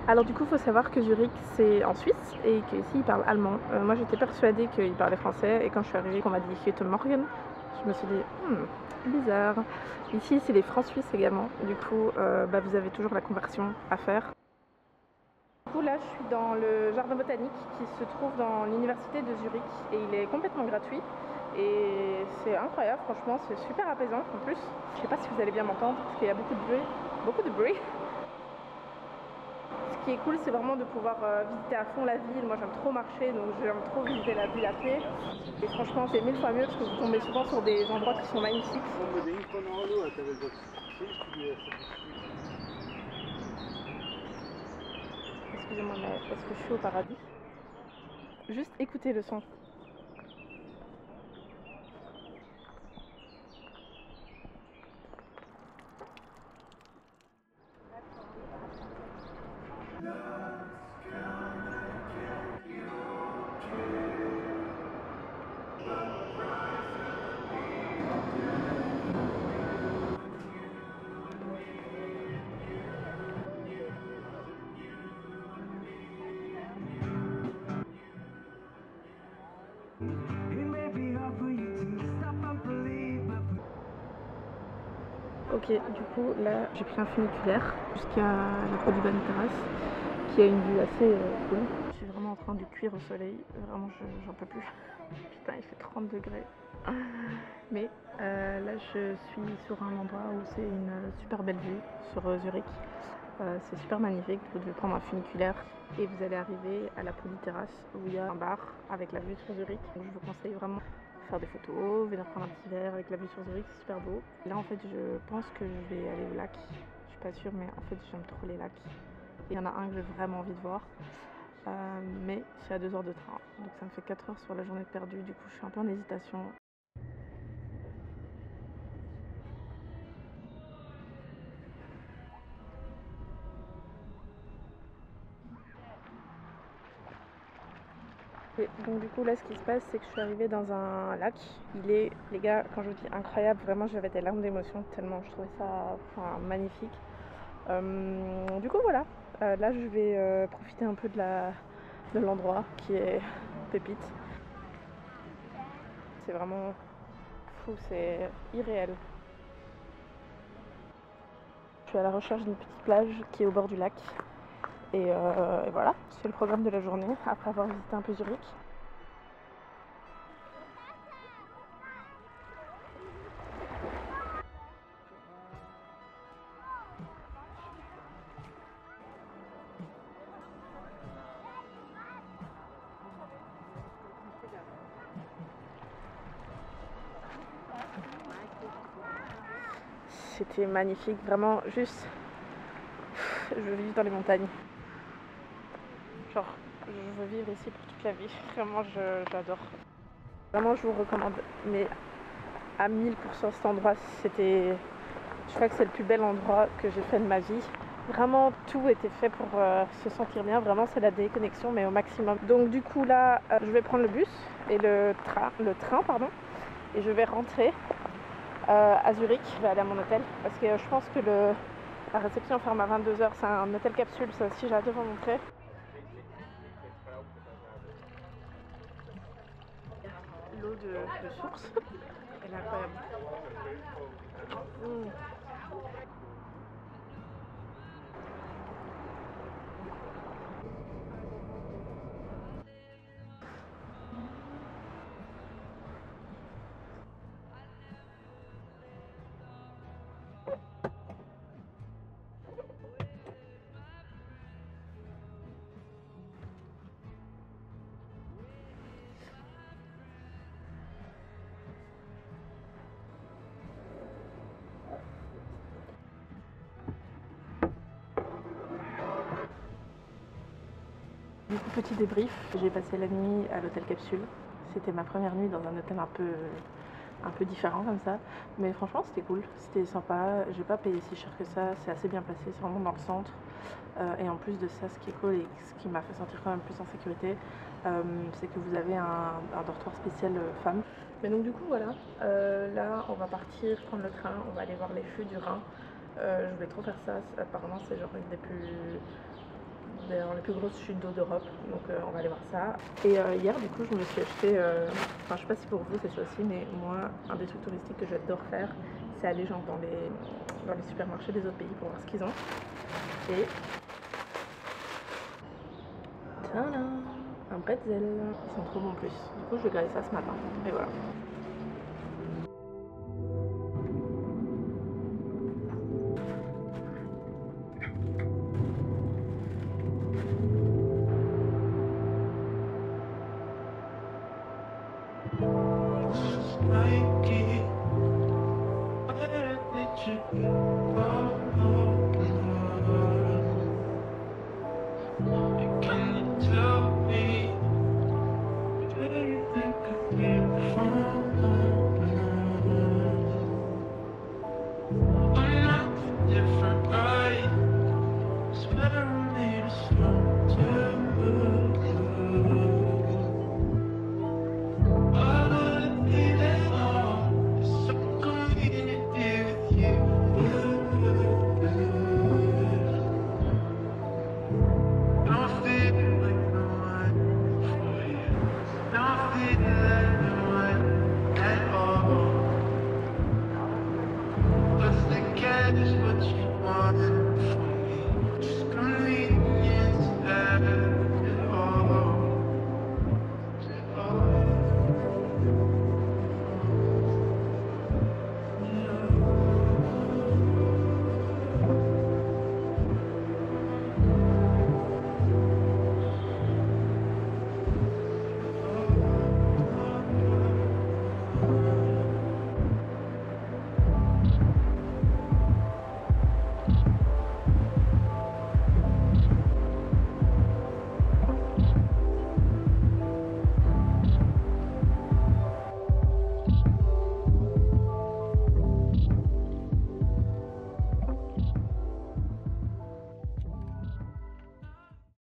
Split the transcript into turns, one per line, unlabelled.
Alors du coup, il faut savoir que Zurich, c'est en Suisse et qu'ici, ils parlent allemand. Moi, j'étais persuadée qu'ils parlaient français et quand je suis arrivée, qu'on m'a dit Guten Morgen, je me suis dit, bizarre. Ici, c'est les francs suisses également. Du coup, vous avez toujours la conversion à faire. Du coup, là, je suis dans le jardin botanique qui se trouve dans l'université de Zurich et il est complètement gratuit. Et c'est incroyable, franchement, c'est super apaisant en plus. Je sais pas si vous allez bien m'entendre parce qu'il y a beaucoup de bruit. Beaucoup de bruit. Ce qui est cool, c'est vraiment de pouvoir visiter à fond la ville. Moi, j'aime trop marcher, donc j'aime trop visiter la ville à pied. Et franchement, c'est 1000 fois mieux parce que vous tombez souvent sur des endroits qui sont magnifiques. Excusez-moi, mais est-ce que je suis au paradis? Juste écoutez le son. Ok, du coup, là, j'ai pris un funiculaire jusqu'à la Produban Terrasse, qui a une vue assez cool. Je suis vraiment en train de cuire au soleil, vraiment, j'en peux plus. Putain, il fait 30 degrés. Mais là, je suis sur un endroit où c'est une super belle vue sur Zurich. C'est super magnifique, vous devez prendre un funiculaire et vous allez arriver à la Terrasse où il y a un bar avec la vue sur Zurich. Donc je vous conseille vraiment de faire des photos, venir prendre un petit verre avec la vue sur Zurich, c'est super beau. Là en fait je pense que je vais aller au lac, je suis pas sûre mais en fait j'aime trop les lacs. Il y en a un que j'ai vraiment envie de voir, mais c'est à 2 heures de train, donc ça me fait 4 heures sur la journée perdue, du coup je suis un peu en hésitation. Et donc du coup là ce qui se passe c'est que je suis arrivée dans un lac. Il est, les gars, quand je vous dis incroyable, vraiment j'avais des larmes d'émotion tellement je trouvais ça magnifique. Du coup voilà, là je vais profiter un peu de l'endroit qui est pépite. C'est vraiment fou, c'est irréel. Je suis à la recherche d'une petite plage qui est au bord du lac. Et voilà, c'est le programme de la journée après avoir visité un peu Zurich. C'était magnifique, vraiment juste, je veux vivre dans les montagnes. Genre, je veux vivre ici pour toute la vie. Vraiment, j'adore. Vraiment, je vous recommande. Mais à 1000% cet endroit, c'était... Je crois que c'est le plus bel endroit que j'ai fait de ma vie. Vraiment, tout était fait pour se sentir bien. Vraiment, c'est la déconnexion, mais au maximum. Donc, du coup, là, je vais prendre le bus et le train, pardon. Et je vais rentrer à Zurich. Je vais aller à mon hôtel. Parce que je pense que la réception ferme à 22 h. C'est un hôtel capsule, ça aussi, j'ai hâte de vous montrer. L'eau de source, elle est incroyable. Du coup, petit débrief, j'ai passé la nuit à l'hôtel Capsule. C'était ma première nuit dans un hôtel un peu différent comme ça. Mais franchement, c'était cool, c'était sympa. J'ai pas payé si cher que ça, c'est assez bien placé, c'est vraiment dans le centre. Et en plus de ça, ce qui est cool et ce qui m'a fait sentir quand même plus en sécurité, c'est que vous avez un dortoir spécial femme. Mais donc du coup, voilà, là, on va partir prendre le train, on va aller voir les feux du Rhin. Je voulais trop faire ça, apparemment c'est genre une des plus dans les plus grosses chutes d'eau d'Europe, donc on va aller voir ça. Et hier du coup je me suis acheté, enfin je sais pas si pour vous c'est ça aussi, mais moi un des trucs touristiques que j'adore faire, c'est aller genre dans les supermarchés des autres pays pour voir ce qu'ils ont. Et tadam, un bretzel, ils sont trop bons en plus. Du coup je vais garder ça ce matin, et voilà.